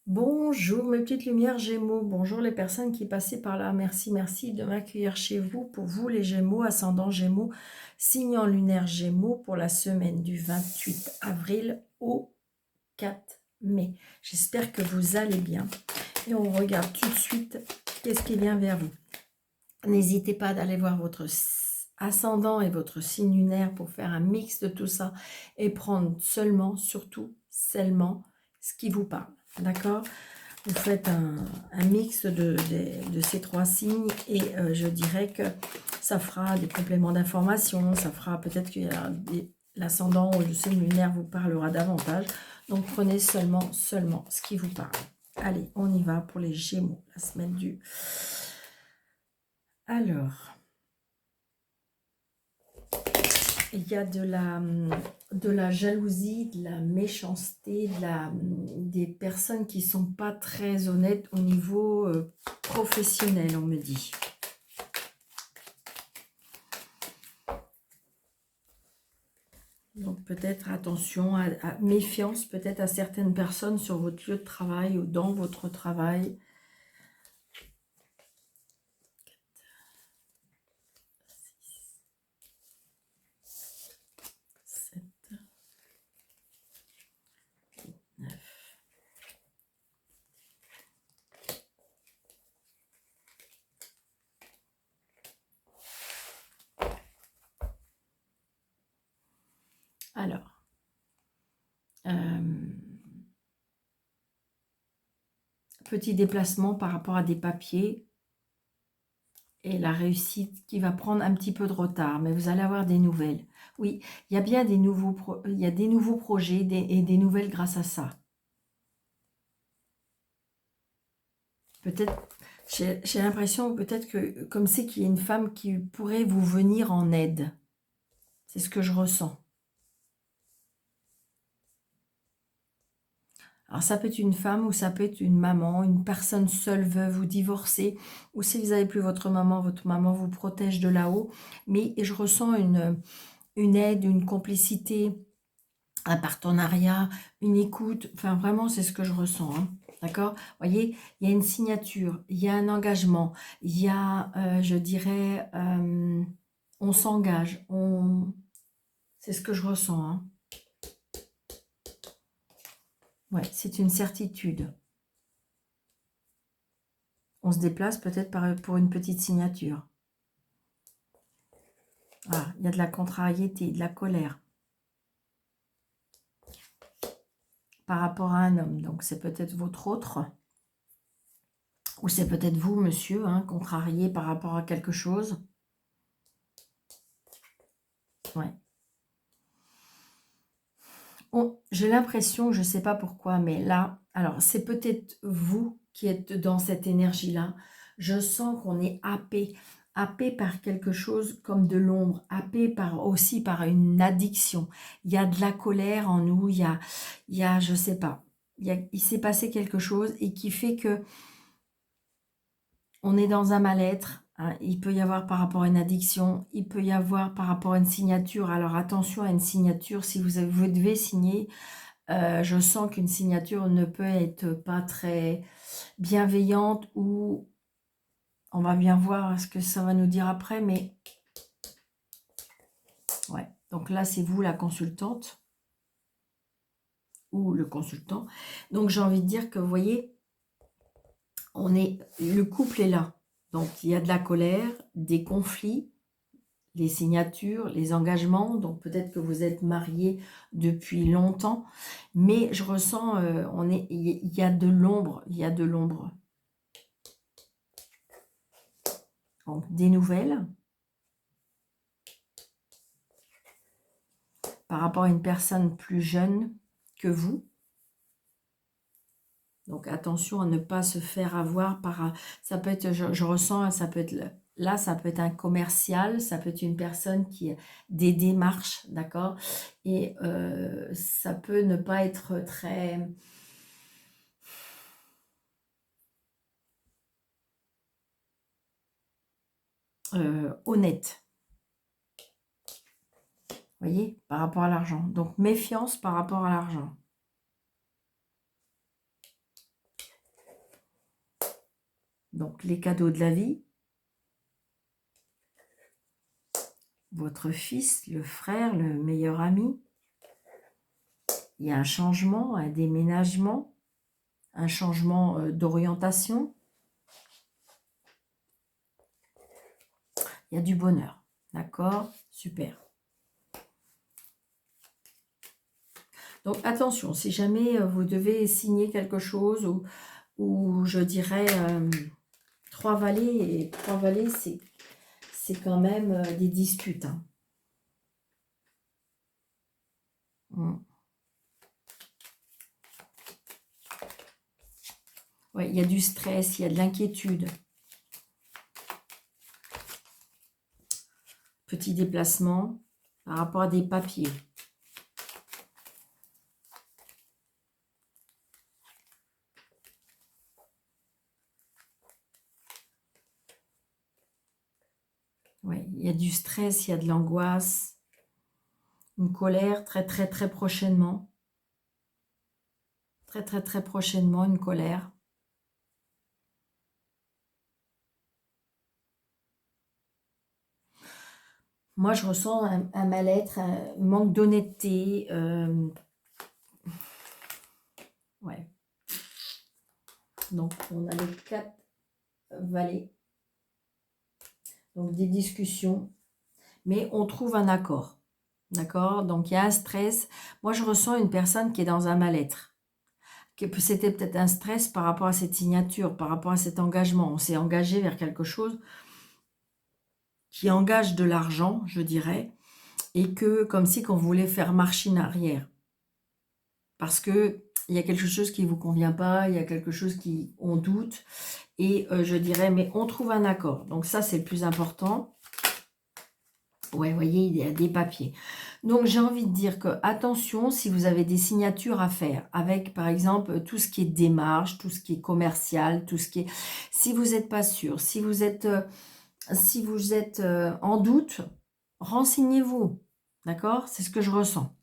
Bonjour mes petites lumières Gémeaux, bonjour les personnes qui passaient par là, merci de m'accueillir chez vous. Pour vous les Gémeaux, ascendant Gémeaux, signe en lunaire Gémeaux pour la semaine du 28 avril au 4 mai. J'espère que vous allez bien et on regarde tout de suite qu'est-ce qui vient vers vous. N'hésitez pas d'aller voir votre ascendant et votre signe lunaire pour faire un mix de tout ça et prendre seulement, surtout, seulement ce qui vous parle. D'accord? Vous faites un mix de ces trois signes et je dirais que ça fera des compléments d'information, ça fera peut-être que l'ascendant ou le signe lunaire vous parlera davantage. Donc prenez seulement ce qui vous parle. Allez, on y va pour les Gémeaux, la semaine du... Alors, il y a de la jalousie, de la méchanceté, des personnes qui ne sont pas très honnêtes au niveau professionnel, on me dit. Donc peut-être attention, méfiance peut-être à certaines personnes sur votre lieu de travail ou dans votre travail. 7, 9. Alors, petit déplacement par rapport à des papiers et la réussite qui va prendre un petit peu de retard, mais vous allez avoir des nouvelles. Oui, il y a bien des nouveaux, il y a des nouveaux projets et des nouvelles grâce à ça. Peut-être, j'ai l'impression peut-être que comme c'est qu'il y a une femme qui pourrait vous venir en aide. C'est ce que je ressens. Alors ça peut être une femme ou ça peut être une maman, une personne seule, veuve ou divorcée, ou si vous n'avez plus votre maman vous protège de là-haut. Mais je ressens une aide, une complicité, un partenariat, une écoute. Enfin vraiment c'est ce que je ressens. Hein. D'accord? Vous voyez, il y a une signature, il y a un engagement, il y a, je dirais, on s'engage, c'est ce que je ressens. Hein. Ouais, c'est une certitude. On se déplace peut-être pour une petite signature. Ah, il y a de la contrariété, de la colère. Par rapport à un homme. Donc c'est peut-être votre autre. Ou c'est peut-être vous, monsieur, hein, contrarié par rapport à quelque chose. Ouais. J'ai l'impression, je ne sais pas pourquoi, mais là, alors c'est peut-être vous qui êtes dans cette énergie-là. Je sens qu'on est happé par quelque chose comme de l'ombre, happé aussi par une addiction. Il y a de la colère en nous, il y a je ne sais pas, il s'est passé quelque chose et qui fait que on est dans un mal-être. Hein. Il peut y avoir par rapport à une addiction, il peut y avoir par rapport à une signature. Alors attention à une signature, si vous devez signer, je sens qu'une signature ne peut être pas très bienveillante ou on va bien voir ce que ça va nous dire après, mais ouais. Donc là, c'est vous la consultante ou le consultant. Donc j'ai envie de dire que vous voyez, le couple est là. Donc il y a de la colère, des conflits, les signatures, les engagements. Donc peut-être que vous êtes mariés depuis longtemps, mais je ressens, il y a de l'ombre, il y a de l'ombre. Donc des nouvelles par rapport à une personne plus jeune que vous. Donc attention à ne pas se faire avoir par... Ça peut être, je ressens, ça peut être... Là, ça peut être un commercial, ça peut être une personne qui a des démarches, d'accord? Et ça peut ne pas être très... honnête. Vous voyez? Par rapport à l'argent. Donc méfiance par rapport à l'argent. Donc, les cadeaux de la vie. Votre fils, le frère, le meilleur ami. Il y a un changement, un déménagement, un changement d'orientation. Il y a du bonheur. D'accord? Super. Donc, attention, si jamais vous devez signer quelque chose ou je dirais trois vallées, et trois vallées, c'est quand même des disputes. Hein. Ouais, il y a du stress, il y a de l'inquiétude. Petit déplacement par rapport à des papiers. Ouais, il y a du stress, il y a de l'angoisse, une colère très très très prochainement. Très très très prochainement, une colère. Moi, je ressens un mal-être, un manque d'honnêteté. Ouais. Donc, on a les 4 vallées. Donc, des discussions. Mais on trouve un accord. D'accord? Donc, il y a un stress. Moi, je ressens une personne qui est dans un mal-être. C'était peut-être un stress par rapport à cette signature, par rapport à cet engagement. On s'est engagé vers quelque chose qui engage de l'argent, je dirais, et que comme si qu'on voulait faire machine arrière. Parce que il y a quelque chose qui ne vous convient pas, il y a quelque chose qui on doute, et je dirais, mais on trouve un accord. Donc ça, c'est le plus important. Ouais, vous voyez, il y a des papiers. Donc, j'ai envie de dire que, attention, si vous avez des signatures à faire, avec, par exemple, tout ce qui est démarche, tout ce qui est commercial, tout ce qui est... Si vous n'êtes pas sûr, si vous êtes en doute, renseignez-vous. D'accord? C'est ce que je ressens.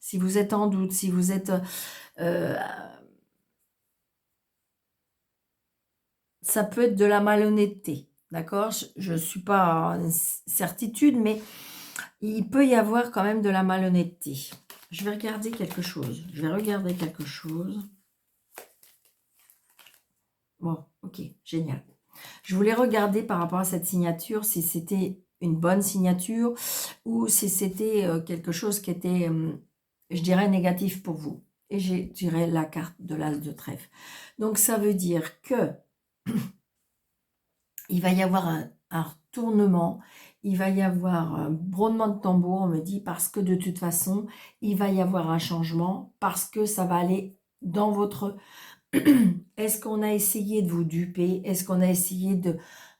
Si vous êtes en doute, si vous êtes... ça peut être de la malhonnêteté. D'accord? Je ne suis pas en certitude, mais il peut y avoir quand même de la malhonnêteté. Je vais regarder quelque chose. Bon, ok, génial. Je voulais regarder par rapport à cette signature, si c'était une bonne signature ou si c'était quelque chose qui était, je dirais, négatif pour vous. Et j'ai tiré la carte de l'as de trèfle. Donc, ça veut dire que il va y avoir un retournement, il va y avoir un broulement de tambour, on me dit, parce que de toute façon, il va y avoir un changement, parce que ça va aller dans votre... Est-ce qu'on a essayé de vous duper? Est-ce qu'on a essayé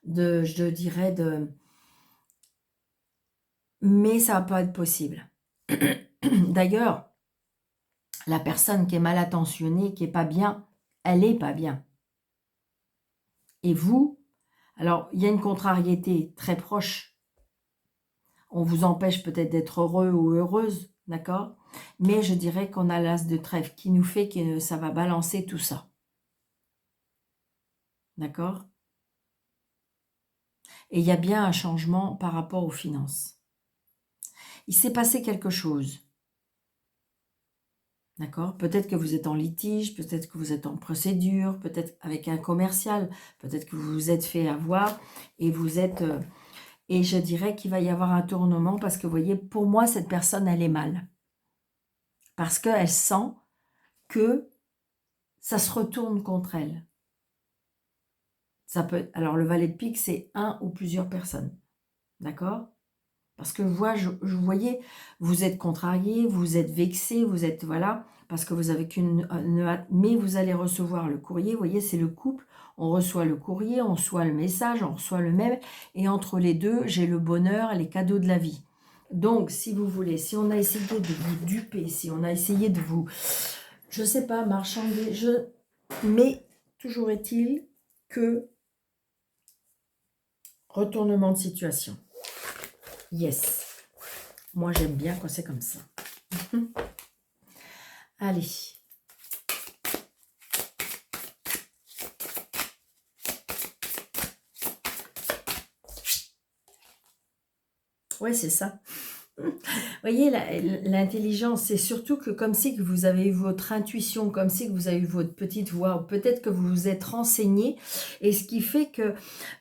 je dirais, mais ça va pas être possible. D'ailleurs, la personne qui est mal attentionnée, qui est pas bien, elle est pas bien. Et vous, alors, il y a une contrariété très proche. On vous empêche peut-être d'être heureux ou heureuse, d'accord? Mais je dirais qu'on a l'as de trèfle qui nous fait que ça va balancer tout ça. D'accord? Et il y a bien un changement par rapport aux finances. Il s'est passé quelque chose. D'accord? Peut-être que vous êtes en litige, peut-être que vous êtes en procédure, peut-être avec un commercial, peut-être que vous vous êtes fait avoir et vous êtes... et je dirais qu'il va y avoir un tournement parce que, vous voyez, pour moi, cette personne, elle est mal. Parce qu'elle sent que ça se retourne contre elle. Ça peut, alors, le valet de pique, c'est un ou plusieurs personnes. D'accord? Parce que je voyais, vous êtes contrarié, vous êtes vexé, vous êtes, voilà, parce que vous avez qu'une hâte, mais vous allez recevoir le courrier. Vous voyez, c'est le couple. On reçoit le courrier, on reçoit le message, on reçoit le mail. Et entre les deux, j'ai le bonheur et les cadeaux de la vie. Donc, si vous voulez, si on a essayé de vous duper, si on a essayé de vous, je sais pas, marchander, mais toujours est-il que retournement de situation. Yes. Moi, j'aime bien quand c'est comme ça. Allez. Ouais, c'est ça. Vous voyez, l'intelligence, c'est surtout que comme si que vous avez eu votre intuition, comme si que vous avez eu votre petite voix, ou peut-être que vous vous êtes renseigné, et ce qui fait que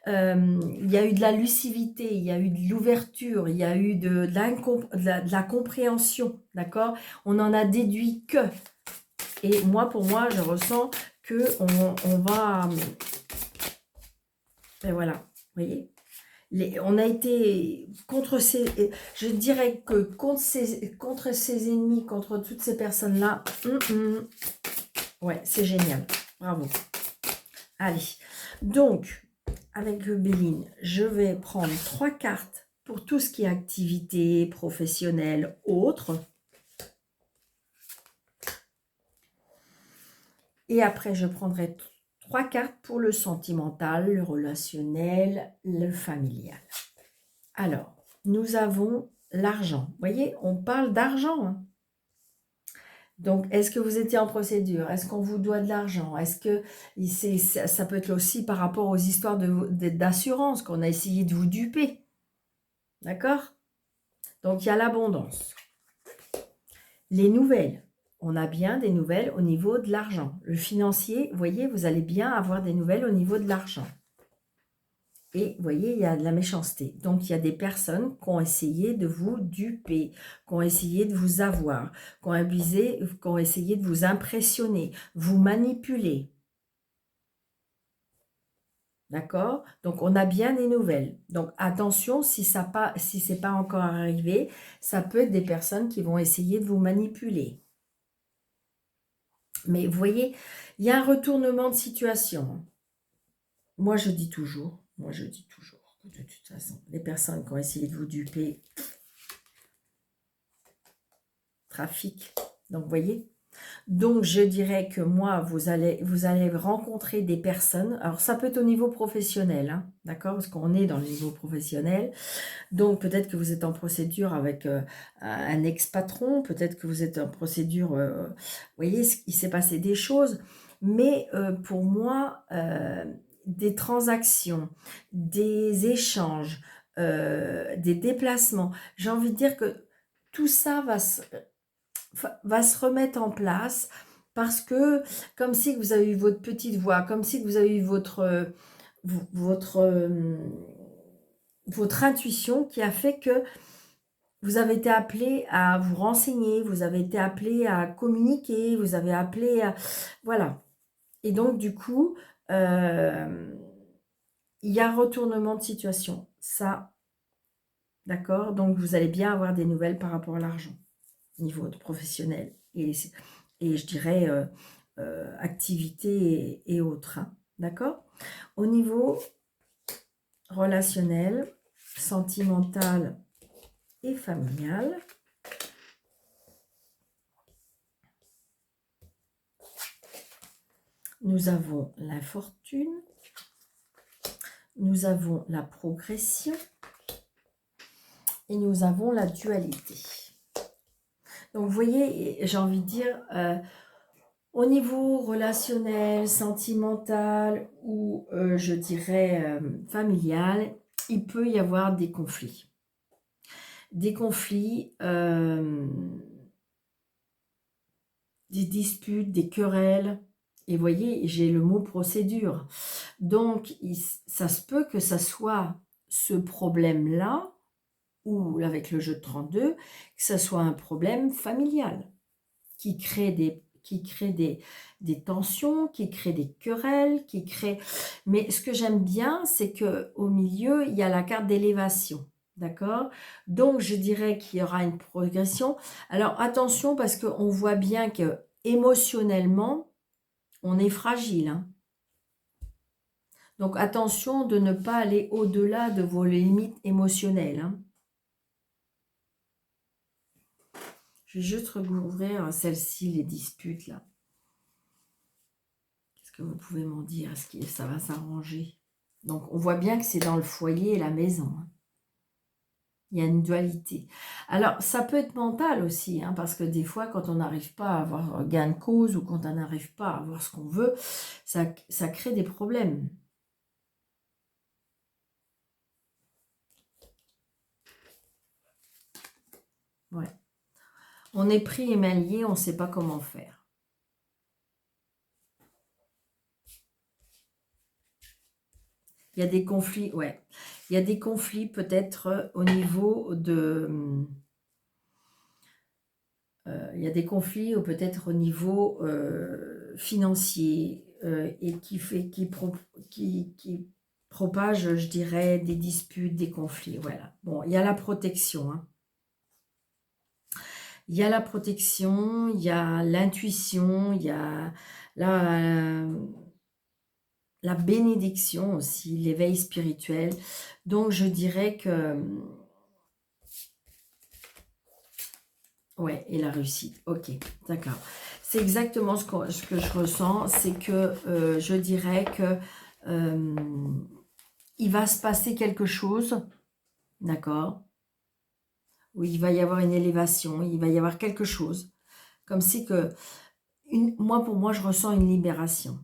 il y a eu de la lucidité, il y a eu de l'ouverture, il y a eu de la compréhension, d'accord? On en a déduit que. Et moi, pour moi, je ressens que on va... Et voilà, vous voyez? On a été contre ces... Je dirais que contre ces ennemis, contre toutes ces personnes-là, ouais, c'est génial. Bravo. Allez, donc, avec Béline, je vais prendre 3 cartes pour tout ce qui est activité professionnelle, autre. Et après, je prendrai 3 cartes pour le sentimental, le relationnel, le familial. Alors, nous avons l'argent. Vous voyez, on parle d'argent. Hein. Donc, est-ce que vous étiez en procédure? Est-ce qu'on vous doit de l'argent? Est-ce que ça peut être aussi par rapport aux histoires d'assurance qu'on a essayé de vous duper? D'accord? Donc, il y a l'abondance. Les nouvelles. On a bien des nouvelles au niveau de l'argent. Le financier, vous voyez, vous allez bien avoir des nouvelles au niveau de l'argent. Et vous voyez, il y a de la méchanceté. Donc, il y a des personnes qui ont essayé de vous duper, qui ont essayé de vous avoir, qui ont essayé de vous impressionner, vous manipuler. D'accord? Donc, on a bien des nouvelles. Donc, attention, si ce n'est pas encore arrivé, ça peut être des personnes qui vont essayer de vous manipuler. Mais vous voyez, il y a un retournement de situation. Moi, je dis toujours, de toute façon, les personnes qui ont essayé de vous duper, trafic. Donc, vous voyez. Donc, je dirais que moi, vous allez rencontrer des personnes. Alors, ça peut être au niveau professionnel, hein, d'accord? Parce qu'on est dans le niveau professionnel. Donc, peut-être que vous êtes en procédure avec un ex-patron. Peut-être que vous êtes en procédure... vous voyez, il s'est passé des choses. Mais pour moi, des transactions, des échanges, des déplacements, j'ai envie de dire que tout ça va se remettre en place parce que comme si vous avez eu votre petite voix, comme si vous avez eu votre intuition qui a fait que vous avez été appelé à vous renseigner, vous avez été appelé à communiquer, vous avez appelé à... Voilà. Et donc, du coup, il y a un retournement de situation. Ça, d'accord? Donc, vous allez bien avoir des nouvelles par rapport à l'argent, niveau professionnel. Et je dirais activité et autres. Hein, d'accord? Au niveau relationnel, sentimental et familial, nous avons la fortune, nous avons la progression et nous avons la dualité. Donc, vous voyez, j'ai envie de dire, au niveau relationnel, sentimental ou, je dirais, familial, il peut y avoir des conflits. Des conflits, des disputes, des querelles. Et vous voyez, j'ai le mot procédure. Donc, ça se peut que ça soit ce problème-là, ou avec le jeu de 32, que ça soit un problème familial qui crée des tensions, qui crée des querelles, qui crée... Mais ce que j'aime bien, c'est qu'au milieu, il y a la carte d'élévation. D'accord? Donc, je dirais qu'il y aura une progression. Alors, attention, parce qu'on voit bien que émotionnellement, on est fragile. Hein. Donc, attention de ne pas aller au-delà de vos limites émotionnelles. Hein. Je vais juste rouvrir celle-ci, les disputes, là. Qu'est-ce que vous pouvez m'en dire? Est-ce que ça va s'arranger? Donc, on voit bien que c'est dans le foyer et la maison. Hein. Il y a une dualité. Alors, ça peut être mental aussi, hein, parce que des fois, quand on n'arrive pas à avoir gain de cause ou quand on n'arrive pas à avoir ce qu'on veut, ça crée des problèmes. On est pris et mal lié, on ne sait pas comment faire. Il y a des conflits, ouais. Il y a des conflits peut-être au niveau de... il y a des conflits ou peut-être au niveau financier et qui propage, je dirais, des disputes, des conflits. Voilà. Bon, il y a la protection. Hein. Il y a la protection, il y a l'intuition, il y a la bénédiction aussi, l'éveil spirituel. Donc, je dirais que... Ouais, et la réussite. Ok, d'accord. C'est exactement ce que je ressens. C'est que je dirais que il va se passer quelque chose, d'accord, où il va y avoir une élévation, il va y avoir quelque chose. Comme si que... pour moi, je ressens une libération.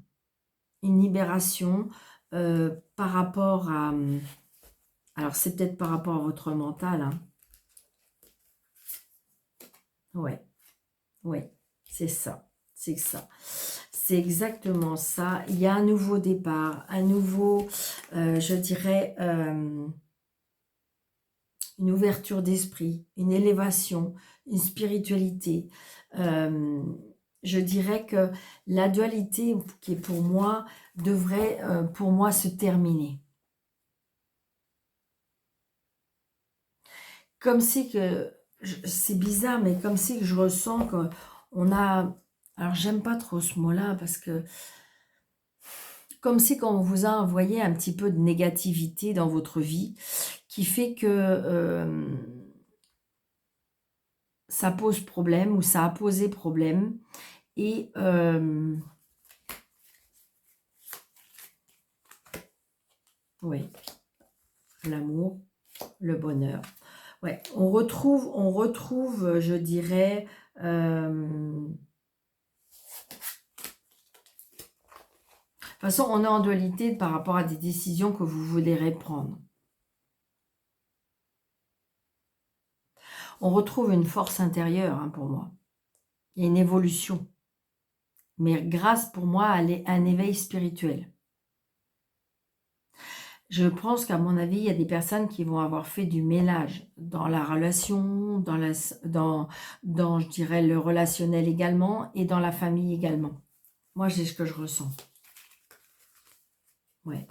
Une libération par rapport à... Alors, c'est peut-être par rapport à votre mental. Hein. Ouais, ouais, c'est ça. C'est ça. C'est exactement ça. Il y a un nouveau départ, un nouveau, je dirais, une ouverture d'esprit, une élévation, une spiritualité. Je dirais que la dualité qui est pour moi devrait pour moi se terminer. Comme si que, c'est bizarre, mais comme si que je ressens qu'on a, alors j'aime pas trop ce mot-là parce que comme si qu'on vous a envoyé un petit peu de négativité dans votre vie qui fait que ça pose problème ou ça a posé problème et oui, l'amour, le bonheur. Ouais, on retrouve, je dirais, de toute façon, on est en dualité par rapport à des décisions que vous voudrez prendre. On retrouve une force intérieure hein, pour moi. Il y a une évolution. Mais grâce pour moi à un éveil spirituel. Je pense qu'à mon avis, il y a des personnes qui vont avoir fait du ménage dans la relation, dans je dirais, le relationnel également et dans la famille également. Moi, c'est ce que je ressens. Ouais.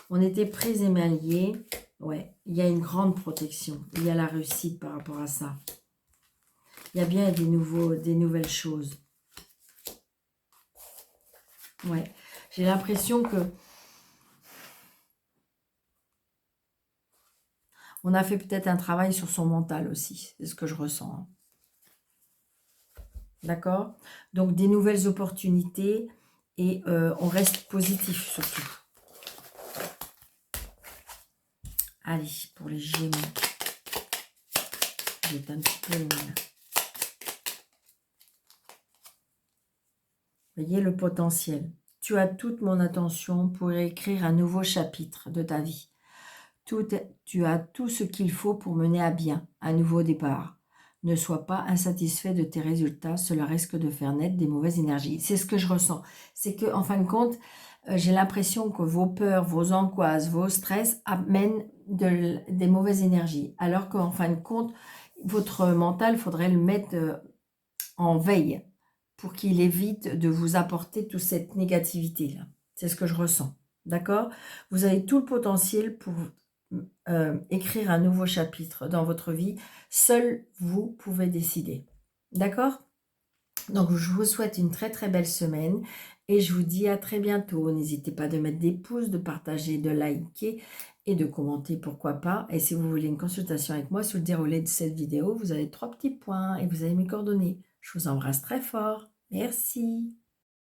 On était pris et mal liés. Ouais. Il y a une grande protection. Il y a la réussite par rapport à ça. Il y a bien des nouvelles choses. Ouais. J'ai l'impression que on a fait peut-être un travail sur son mental aussi. C'est ce que je ressens. Hein. D'accord? Donc, des nouvelles opportunités et on reste positif surtout. Allez, pour les Gémeaux. Je vais un petit peu loin. Voyez le potentiel. Tu as toute mon attention pour écrire un nouveau chapitre de ta vie. Tu as tout ce qu'il faut pour mener à bien un nouveau départ. Ne sois pas insatisfait de tes résultats, cela risque de faire naître des mauvaises énergies. C'est ce que je ressens. C'est que, en fin de compte, j'ai l'impression que vos peurs, vos angoisses, vos stress amènent des mauvaises énergies. Alors qu'en fin de compte, votre mental, il faudrait le mettre en veille pour qu'il évite de vous apporter toute cette négativité-là. C'est ce que je ressens. D'accord? Vous avez tout le potentiel pour écrire un nouveau chapitre dans votre vie. Seul vous pouvez décider. D'accord? Donc, je vous souhaite une très très belle semaine et je vous dis à très bientôt. N'hésitez pas de mettre des pouces, de partager, de liker et de commenter, pourquoi pas. Et si vous voulez une consultation avec moi sur le déroulé de cette vidéo, vous avez 3 petits points et vous avez mes coordonnées. Je vous embrasse très fort. Merci.